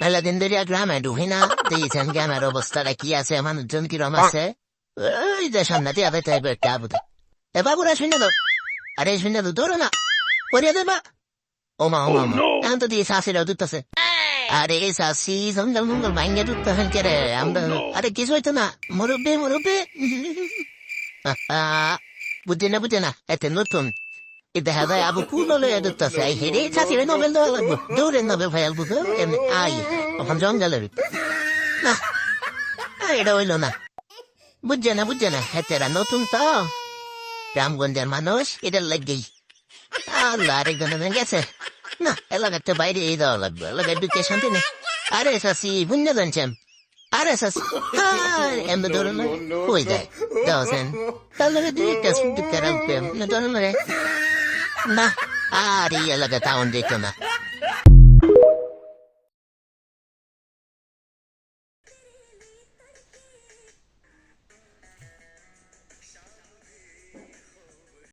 মেলাদিন ধরিয়া গ্রামে ঢুকি না, দিয়েছেন গ্রামের অবস্থাটা কি আছে, মানুষজন কিরম আছে। ওই যে সামনে দিয়ে আবে তাই একটা আবুদে। এ বাবুরা শুনে দাও, আরে শুনে দাও, ধরো না, করিয়া দেবা। ওমা ওমা ওমা, এখন তো দিয়ে শাশিরাও দুধতেছে। আরে শাশি জঙ্গল মঙ্গল ভাঙ্গে দুধতেছেন কে রে, আমরা আরে কিছু হইতো না, মুরব্বী মুরব্বী। বুঝে না, এতে নতুন দেখা যায় আবু পুরো লইয়া দুধতেছে, এই হেরে শাশিরে নোবেল দেওয়া লাগবো, দৌড়ের নোবেল ভাই আলবু এমনি আই ওখান জঙ্গলের না, এটা হইল না। বুঝছে না, হেতেরা নতুন তো গ্রামগঞ্জের মানুষ, এটার লাগেই আল্লাহ আরেকজনের গেছে না, এলাকাতে বাইরে এই দেওয়া লাগবে, এলাকায় ঢুকে শান্তি নেই। আরে শাসি বুঝতে জানছেন, আরে শাসি এমনি ধরুন হয়ে যায় দেওয়াছেন, তাহলে দুই একটা সুযোগ রাখবে ধরুন রে না। আর এই এলাকা টাউন যেত না,